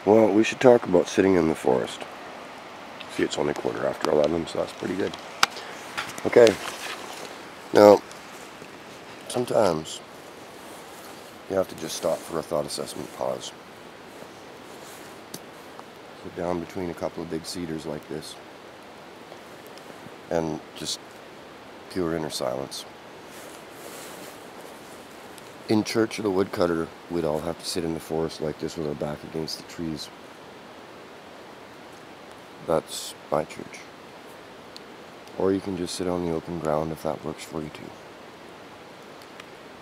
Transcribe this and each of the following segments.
Well, we should talk about sitting in the forest. See, it's only 11:15, so that's pretty good. Okay. Now, sometimes you have to just stop for a thought assessment pause. Sit down between a couple of big cedars like this and just pure inner silence. In Church of the Woodcutter, we'd all have to sit in the forest like this with our back against the trees. That's my church. Or you can just sit on the open ground if that works for you too.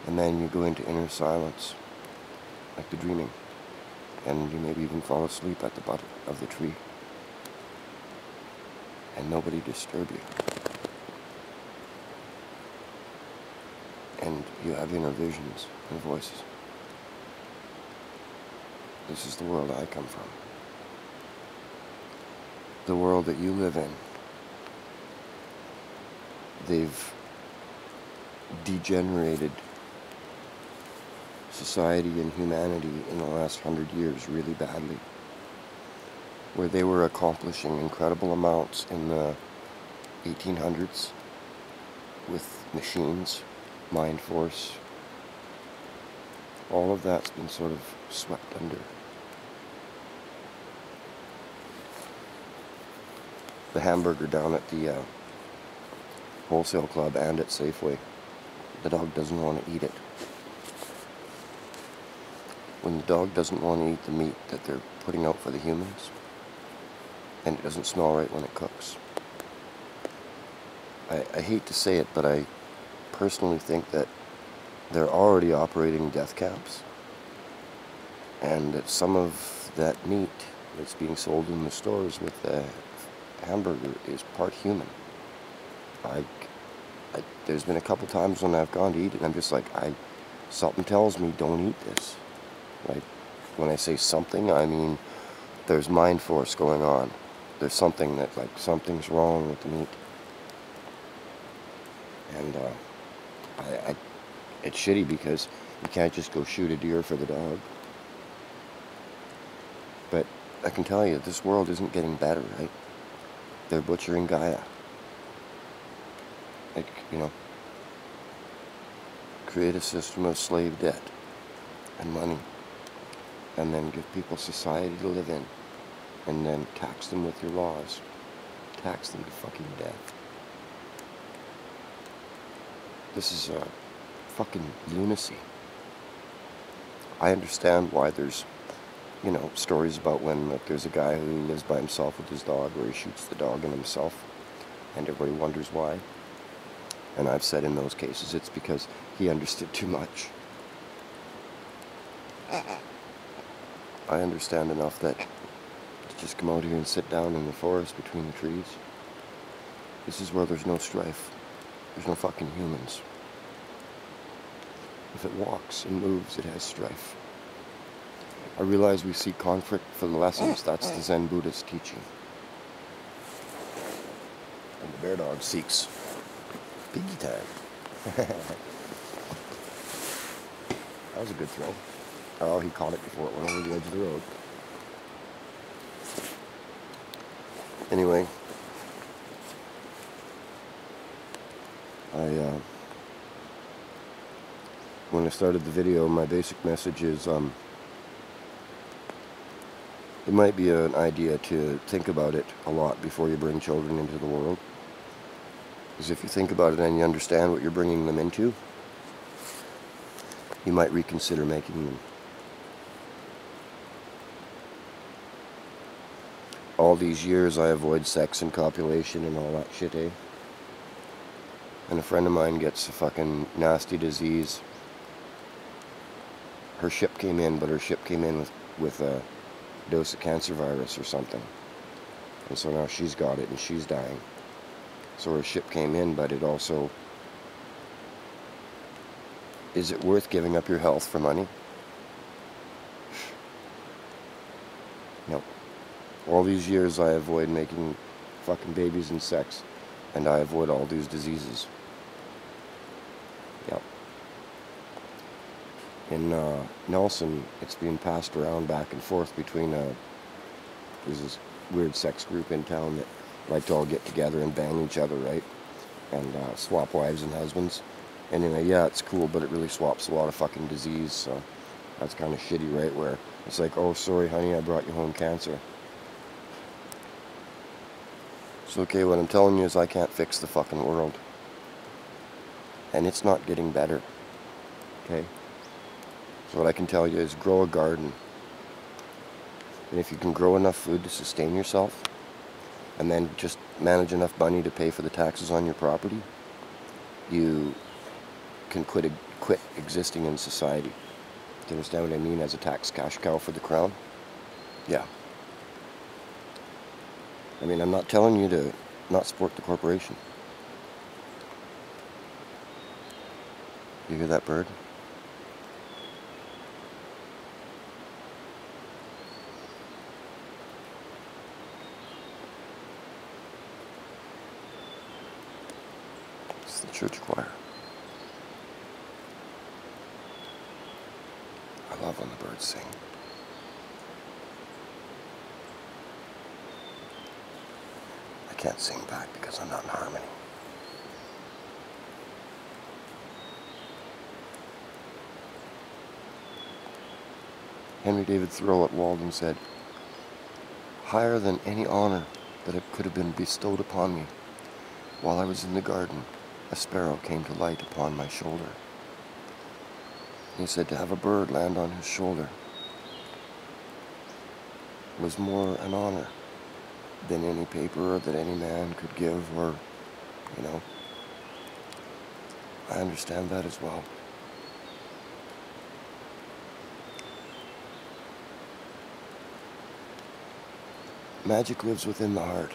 And then you go into inner silence, like the dreaming. And you maybe even fall asleep at the butt of the tree. And nobody disturb you. And you have inner visions and voices. This is the world I come from. The world that you live in. They've degenerated society and humanity in the last 100 years really badly. Where they were accomplishing incredible amounts in the 1800s with machines, mind force. All of that's been sort of swept under. The hamburger down at the wholesale club and at Safeway, the dog doesn't want to eat it. When the dog doesn't want to eat the meat that they're putting out for the humans, and it doesn't smell right when it cooks. I hate to say it, but I personally think that they're already operating death camps, and that some of that meat that's being sold in the stores with the hamburger is part human. There's been a couple times when I've gone to eat it and I'm just like, something tells me don't eat this. Like, when I say something, I mean there's mind force going on. There's something that, like, something's wrong with the meat. And it's shitty because you can't just go shoot a deer for the dog. But I can tell you, this world isn't getting better, right? They're butchering Gaia. Like, create a system of slave debt and money, and then give people society to live in, and then tax them with your laws. Tax them to fucking death. This is fucking lunacy. I understand why there's, stories about when there's a guy who lives by himself with his dog, or he shoots the dog and himself, and everybody wonders why. And I've said in those cases it's because he understood too much. I understand enough that to just come out here and sit down in the forest between the trees. This is where there's no strife. There's no fucking humans. If it walks and moves, it has strife. I realize we seek conflict for the lessons. That's the Zen Buddhist teaching. And the bear dog seeks piggy time. That was a good throw. Oh, he caught it before it went over the edge of the road. Anyway, when I started the video, my basic message is, it might be an idea to think about it a lot before you bring children into the world. Because if you think about it and you understand what you're bringing them into, you might reconsider making them. All these years I avoid sex and copulation and all that shit, eh? And a friend of mine gets a fucking nasty disease. Her ship came in, but her ship came in with a dose of cancer virus or something. And so now she's got it and she's dying. So her ship came in, but it also... Is it worth giving up your health for money? No. All these years I avoid making fucking babies and sex, and I avoid all these diseases. Yep. In Nelson, it's being passed around back and forth between there's this weird sex group in town that like to all get together and bang each other, right? And swap wives and husbands. Anyway, yeah, it's cool, but it really swaps a lot of fucking disease, so that's kind of shitty, right? Where it's like, oh, sorry, honey, I brought you home cancer. So, okay, what I'm telling you is I can't fix the fucking world. And it's not getting better, okay? So what I can tell you is grow a garden. And if you can grow enough food to sustain yourself, and then just manage enough money to pay for the taxes on your property, you can quit existing in society. Do you understand what I mean as a tax cash cow for the crown? Yeah. I mean, I'm not telling you to not support the corporation. You hear that bird? It's the church choir. I love when the birds sing. I can't sing back because I'm not in harmony. Henry David Thoreau at Walden said, "Higher than any honor that it could have been bestowed upon me, while I was in the garden, a sparrow came to light upon my shoulder." He said to have a bird land on his shoulder was more an honor than any paper that any man could give, or, you know, I understand that as well. Magic lives within the heart.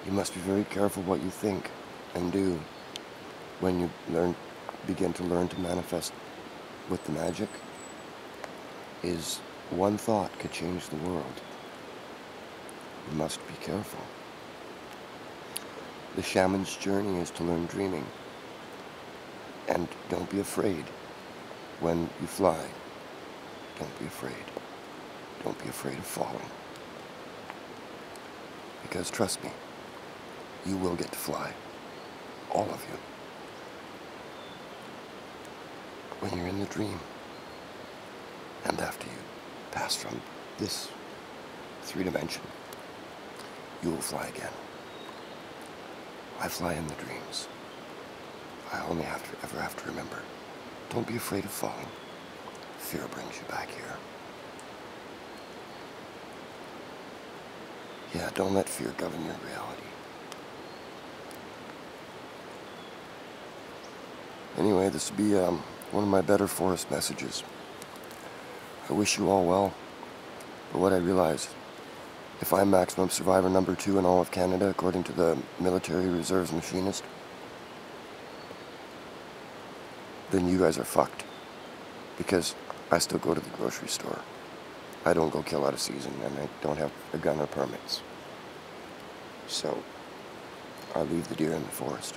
You must be very careful what you think and do when you begin to learn to manifest with the magic. Is one thought could change the world. You must be careful. The shaman's journey is to learn dreaming. And don't be afraid when you fly. Don't be afraid. Don't be afraid of falling. Because trust me, you will get to fly. All of you. When you're in the dream, and after you pass from this 3-dimension, you will fly again. I fly in the dreams. I only ever have to remember, don't be afraid of falling. Fear brings you back here. Yeah, don't let fear govern your reality. Anyway, this will be one of my better forest messages. I wish you all well, but what I realize, if I'm maximum survivor number 2 in all of Canada, according to the military reserves machinist, then you guys are fucked. Because I still go to the grocery store. I don't go kill out of season, and I don't have a gun or permits. So, I leave the deer in the forest.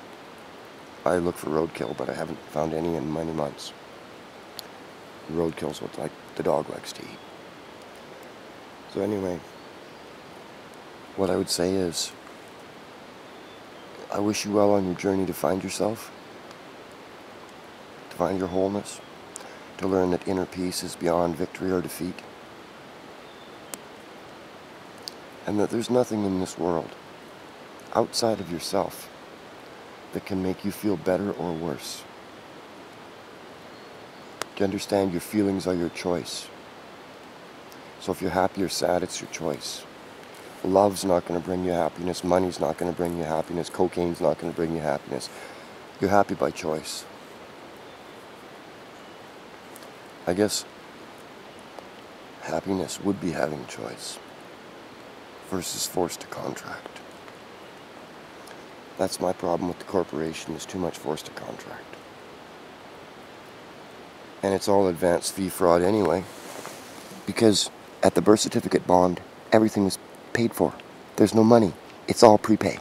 I look for roadkill, but I haven't found any in many months. Roadkill's what the dog likes to eat. So anyway, what I would say is, I wish you well on your journey to find yourself, to find your wholeness, to learn that inner peace is beyond victory or defeat, and that there's nothing in this world outside of yourself that can make you feel better or worse. Do you understand? Your feelings are your choice. So if you're happy or sad, it's your choice. Love's not going to bring you happiness. Money's not going to bring you happiness. Cocaine's not going to bring you happiness. You're happy by choice. I guess happiness would be having choice versus forced to contract. That's my problem with the corporation, is too much forced to contract. And it's all advanced fee fraud anyway, because at the birth certificate bond, everything is paid for. There's no money. It's all prepay.